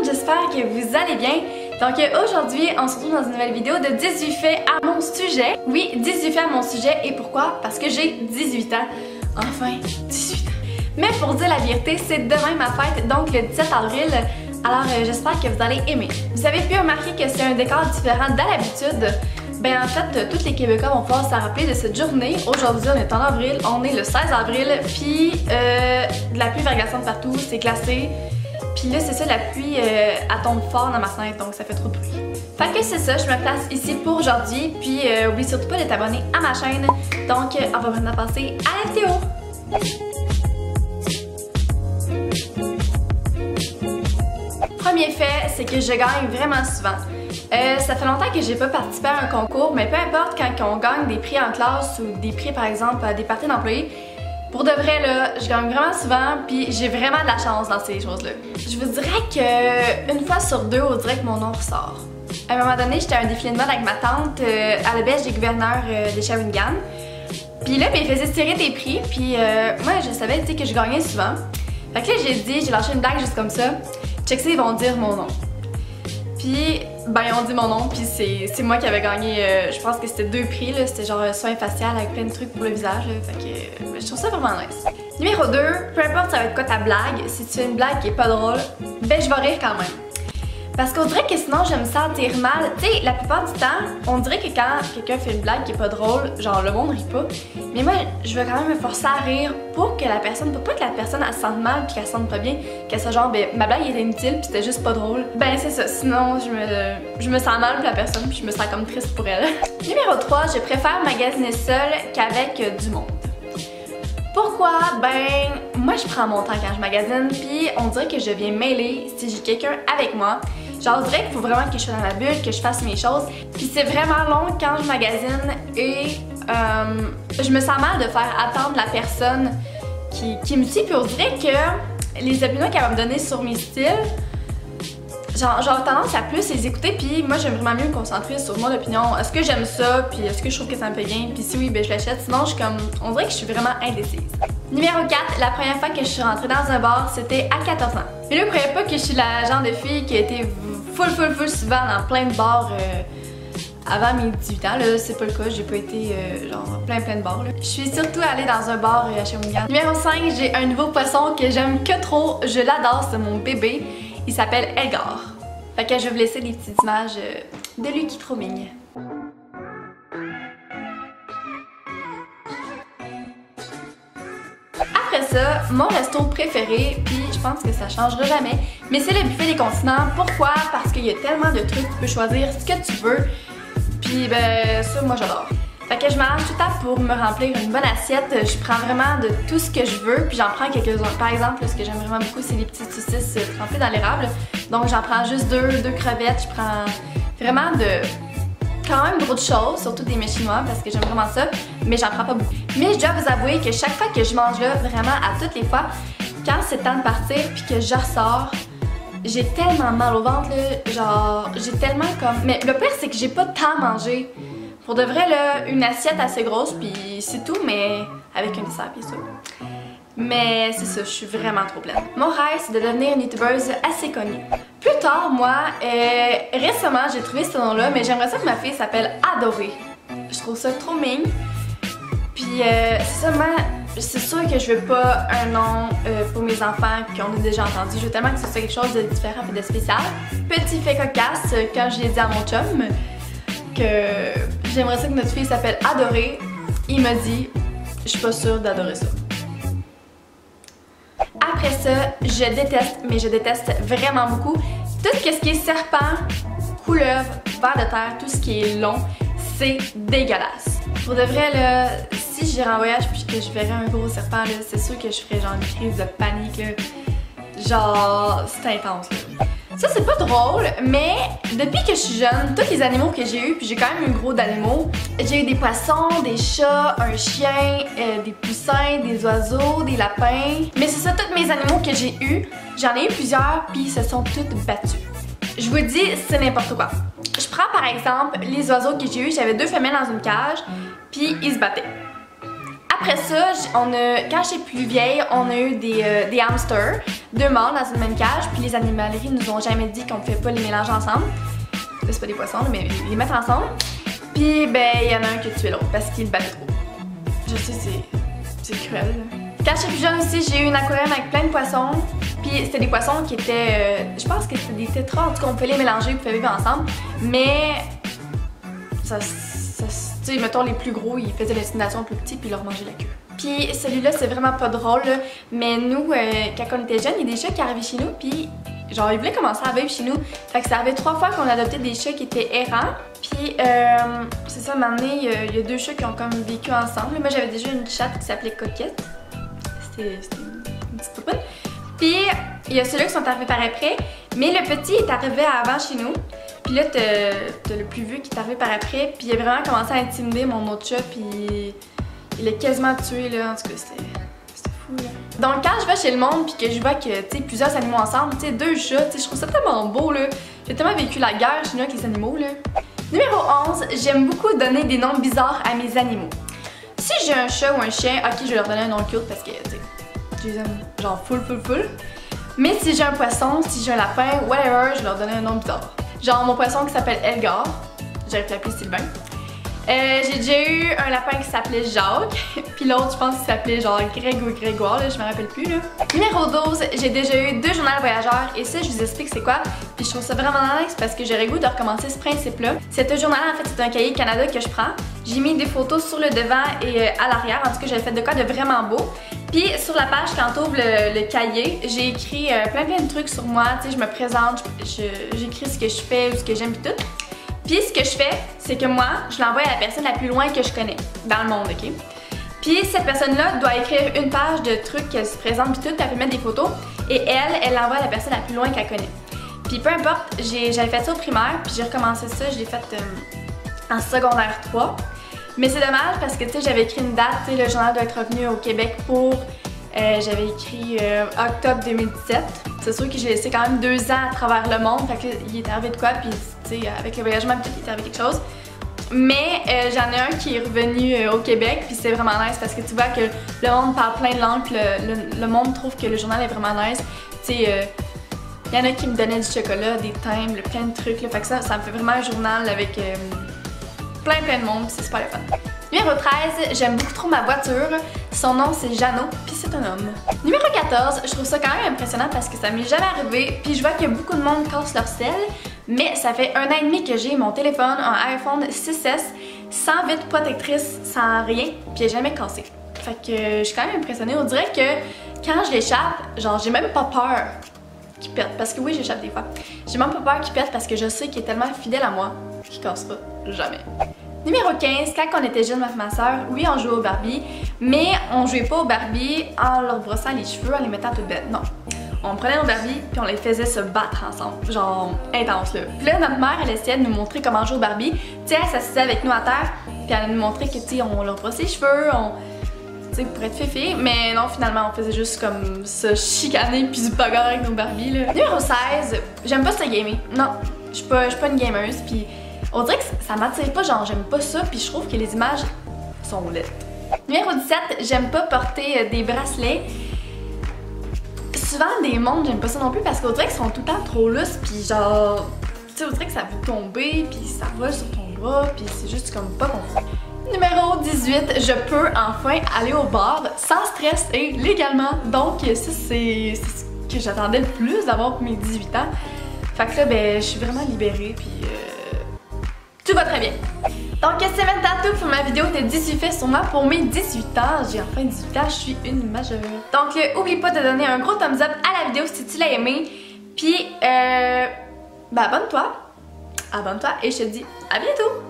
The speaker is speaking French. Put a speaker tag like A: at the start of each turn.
A: j'espère que vous allez bien. Donc aujourd'hui, on se retrouve dans une nouvelle vidéo de 18 faits à mon sujet. Oui, 18 faits à mon sujet. Et pourquoi? Parce que j'ai 18 ans. Enfin, 18 ans. Mais pour dire la vérité, c'est demain ma fête, donc le 17 avril. Alors j'espère que vous allez aimer. Vous avez pu remarquer que c'est un décor différent d'à l'habitude. Ben en fait, tous les Québécois vont pouvoir se rappeler de cette journée. Aujourd'hui, on est en avril, on est le 16 avril, puis de la pluie verglaçante partout, c'est glacé. Puis là, c'est ça, la pluie, elle tombe fort dans ma fenêtre, donc ça fait trop de bruit. Fait que c'est ça, je me place ici pour aujourd'hui, puis oublie surtout pas de t'abonner à ma chaîne. Donc, on va maintenant passer à la vidéo. Premier fait, c'est que je gagne vraiment souvent. Ça fait longtemps que j'ai pas participé à un concours, mais peu importe quand on gagne des prix en classe ou des prix par exemple à des parties d'employés, pour de vrai là, je gagne vraiment souvent puis j'ai vraiment de la chance dans ces choses-là. Je vous dirais que une fois sur deux, on dirait que mon nom ressort. À un moment donné, j'étais à un défilé de mode avec ma tante à la Belge des gouverneurs de Shawinigan. Puis là, ben, ils faisaient tirer des prix, puis moi je savais que je gagnais souvent. Fait que là j'ai lâché une blague juste comme ça. Check ça, ils vont dire mon nom. Puis, ben ils ont dit mon nom, puis c'est moi qui avais gagné, je pense que c'était 2 prix, là, c'était genre soin facial avec plein de trucs pour le visage, là, fait que je trouve ça vraiment nice. Numéro 2, peu importe ça va être quoi ta blague, si tu fais une blague qui est pas drôle, ben je vais rire quand même. Parce qu'on dirait que sinon je vais me sentir mal. Tu sais, la plupart du temps, on dirait que quand quelqu'un fait une blague qui est pas drôle, genre le monde rit pas. Mais moi, je vais quand même me forcer à rire pour que la personne, pour pas que la personne elle se sente mal puis qu'elle se sente pas bien, qu'elle soit genre, ben ma blague était inutile puis c'était juste pas drôle. Ben c'est ça, sinon je me sens mal pour la personne puis je me sens comme triste pour elle. Numéro 3, je préfère magasiner seule qu'avec du monde. Pourquoi? Ben, moi je prends mon temps quand je magasine, puis on dirait que je viens mêler si j'ai quelqu'un avec moi. Genre, on dirait qu'il faut vraiment que je sois dans ma bulle, que je fasse mes choses. Puis c'est vraiment long quand je magasine et je me sens mal de faire attendre la personne qui me suit. Puis on dirait que les opinions qu'elle va me donner sur mes styles, genre tendance à plus les écouter, puis moi j'aime vraiment mieux me concentrer sur mon opinion. Est-ce que j'aime ça, puis est-ce que je trouve que ça me fait bien, puis si oui, ben je l'achète. Sinon, je suis comme, on dirait que je suis vraiment indécise. Numéro 4, la première fois que je suis rentrée dans un bar, c'était à 14 ans. Mais là, croyez pas que je suis la genre de fille qui a été full souvent dans plein de bars avant mes 18 ans. Là, c'est pas le cas, j'ai pas été genre plein de bars. Là. Je suis surtout allée dans un bar à Shawinigan. Numéro 5, j'ai un nouveau poisson que j'aime que trop, je l'adore, c'est mon bébé. Il s'appelle Edgar. Fait que je vais vous laisser des petites images de lui qui est trop mignon. Après ça, mon resto préféré, puis je pense que ça changera jamais, mais c'est le buffet des continents. Pourquoi? Parce qu'il y a tellement de trucs, tu peux choisir ce que tu veux. Puis ben ça, moi j'adore. Fait que je m'arrange tout le temps pour me remplir une bonne assiette. Je prends vraiment de tout ce que je veux, puis j'en prends quelques-uns. Par exemple, ce que j'aime vraiment beaucoup, c'est les petites saucisses trempées dans l'érable. Donc j'en prends juste deux crevettes. Je prends vraiment quand même beaucoup de choses, surtout des mets chinois parce que j'aime vraiment ça, mais j'en prends pas beaucoup. Mais je dois vous avouer que chaque fois que je mange là, vraiment à toutes les fois, quand c'est temps de partir puis que je ressors, j'ai tellement mal au ventre là, genre j'ai tellement comme... Mais le pire c'est que j'ai pas de temps à manger. Pour de vrai là, une assiette assez grosse puis c'est tout, mais avec un dessert bien sûr. Mais c'est ça, je suis vraiment trop pleine. Mon rêve, c'est de devenir une youtubeuse assez connue. Plus tard, moi, récemment, j'ai trouvé ce nom-là, mais j'aimerais ça que ma fille s'appelle Adorée. Je trouve ça trop mignon. Puis c'est ça, moi, c'est sûr que je veux pas un nom pour mes enfants qu'on a déjà entendu. Je veux tellement que ce soit quelque chose de différent et de spécial. Petit fait cocasse, quand je l'ai dit à mon chum que j'aimerais ça que notre fille s'appelle Adorée, il m'a dit, je suis pas sûre d'adorer ça. Après ça, je déteste, mais je déteste vraiment beaucoup tout ce qui est serpent, couleuvre, ver de terre, tout ce qui est long, c'est dégueulasse. Pour de vrai, là, si j'irais en voyage puis que je verrais un gros serpent, là, c'est sûr que je ferais genre une crise de panique, là. Genre, c'est intense, là. Ça, c'est pas drôle, mais depuis que je suis jeune, tous les animaux que j'ai eu, puis j'ai quand même eu gros d'animaux, j'ai eu des poissons, des chats, un chien, des poussins, des oiseaux, des lapins. Mais c'est ça, tous mes animaux que j'ai eu, j'en ai eu plusieurs, puis ils se sont tous battus. Je vous dis, c'est n'importe quoi. Je prends par exemple les oiseaux que j'ai eu, j'avais 2 femelles dans une cage, puis ils se battaient. Après ça, quand j'étais plus vieille, on a eu des hamsters. 2 mâles dans une même cage, puis les animaleries nous ont jamais dit qu'on pouvait pas les mélanger ensemble. C'est pas des poissons, mais les mettre ensemble. Puis ben, il y en a un qui a tué l'autre parce qu'il le battait trop. Je sais, c'est cruel. Là. Quand j'étais plus jeune aussi, j'ai eu une aquarium avec plein de poissons. Puis c'était des poissons qui étaient, je pense que c'était des tétras, en tout cas on pouvait les mélanger, on pouvait vivre ensemble. Mais tu sais, mettons les plus gros, ils faisaient l'insémination plus petits puis ils leur mangeaient la queue. Puis celui-là, c'est vraiment pas drôle, là. Mais nous, quand on était jeunes, il y a des chats qui arrivaient chez nous, puis genre ils voulaient commencer à vivre chez nous. Fait que ça arrivait 3 fois qu'on adoptait des chats qui étaient errants. Puis c'est ça, maintenant il y a 2 chats qui ont comme vécu ensemble. Moi j'avais déjà une chatte qui s'appelait Coquette. C'était une petite poupette. Puis il y a ceux-là qui sont arrivés par après, mais le petit est arrivé avant chez nous. Puis là t'as le plus vieux qui est arrivé par après, puis il a vraiment commencé à intimider mon autre chat, puis il l'a quasiment tué là. En tout cas c'était fou là. Donc quand je vais chez le monde puis que je vois que tu sais plusieurs animaux ensemble, tu sais 2 chats, tu sais je trouve ça tellement beau là. J'ai tellement vécu la guerre chez nous avec les animaux là. Numéro 11, j'aime beaucoup donner des noms bizarres à mes animaux. Si j'ai un chat ou un chien, ok je vais leur donner un nom cute parce que tu sais je les aime genre full. Mais si j'ai un poisson, si j'ai un lapin, whatever, je vais leur donner un nom bizarre. Genre mon poisson qui s'appelle Elgar, j'aurais pu l'appeler Sylvain. J'ai déjà eu un lapin qui s'appelait Jacques, puis l'autre je pense qu'il s'appelait genre Greg ou Grégoire, là, je me rappelle plus là. Numéro 12, j'ai déjà eu 2 journaux voyageurs et ça je vous explique c'est quoi. Puis je trouve ça vraiment nice parce que j'aurais le goût de recommencer ce principe-là. Cet journal en fait c'est un cahier Canada que je prends. J'ai mis des photos sur le devant et à l'arrière, en tout cas j'avais fait de quoi de vraiment beau. Puis sur la page quand on ouvre le cahier, j'ai écrit plein de trucs sur moi, tu sais je me présente, j'écris ce que je fais ou ce que j'aime pis tout. Puis ce que je fais, c'est que moi, je l'envoie à la personne la plus loin que je connais dans le monde, ok? Puis cette personne-là doit écrire une page de trucs qu'elle se présente puis tout, elle peut mettre des photos et elle l'envoie à la personne la plus loin qu'elle connaît. Puis peu importe, j'avais fait ça au primaire, puis j'ai recommencé ça, je l'ai fait en secondaire 3. Mais c'est dommage parce que tu sais, j'avais écrit une date, tu sais, le journal doit être revenu au Québec pour, j'avais écrit octobre 2017. C'est sûr que j'ai laissé quand même 2 ans à travers le monde, fait que il est arrivé de quoi, puis tu sais, avec le voyagement, il est arrivé quelque chose. Mais j'en ai un qui est revenu au Québec, puis c'est vraiment nice parce que tu vois que le monde parle plein de langues, le monde trouve que le journal est vraiment nice. Tu sais, il y en a qui me donnaient du chocolat, des timbres, plein de trucs, là, fait que ça me fait vraiment un journal avec plein de monde, c'est super le fun. Numéro 13, j'aime beaucoup trop ma voiture. Son nom c'est Jeannot, puis c'est un homme. Numéro 14, je trouve ça quand même impressionnant parce que ça m'est jamais arrivé, puis je vois que beaucoup de monde casse leur sel, mais ça fait 1 an et demi que j'ai mon téléphone, un iPhone 6S, sans vitre protectrice, sans rien, puis il est jamais cassé. Fait que je suis quand même impressionnée. On dirait que quand je l'échappe, genre j'ai même pas peur qu'il pète, parce que oui j'échappe des fois. J'ai même pas peur qu'il pète parce que je sais qu'il est tellement fidèle à moi qu'il casse pas, jamais. Numéro 15, quand on était jeunes avec ma soeur, oui on jouait au Barbie, mais on jouait pas au Barbie en leur brossant les cheveux, en les mettant toutes bêtes, non. On prenait nos Barbies puis on les faisait se battre ensemble, genre intense là. Puis là notre mère elle essayait de nous montrer comment jouer au Barbie, tu sais elle s'assisait avec nous à terre, puis elle nous montrait que tu sais on leur brossait les cheveux, tu sais pour être fifi, mais non finalement on faisait juste comme se chicaner puis se bagarrer avec nos Barbies là. Numéro 16, j'aime pas ça gamer, non, je suis pas une gameuse puis on dirait que ça m'attire pas, genre j'aime pas ça, puis je trouve que les images sont laides. Numéro 17, j'aime pas porter des bracelets. Souvent des montres, j'aime pas ça non plus parce qu'on dirait qu'ils sont tout le temps trop lousses, puis genre, tu sais, on dirait que ça peut tomber, puis ça vole sur ton bras, puis c'est juste comme pas confort. Numéro 18, je peux enfin aller au bar sans stress et légalement. Donc ça c'est ce que j'attendais le plus d'avoir pour mes 18 ans. Fait que là, ben, je suis vraiment libérée, puis tout va très bien. Donc c'est maintenant tout pour ma vidéo de 18 faits sur moi pour mes 18 ans. J'ai enfin 18 ans, je suis une majeure. Donc oublie pas de donner un gros thumbs up à la vidéo si tu l'as aimé. Puis ben abonne-toi et je te dis à bientôt.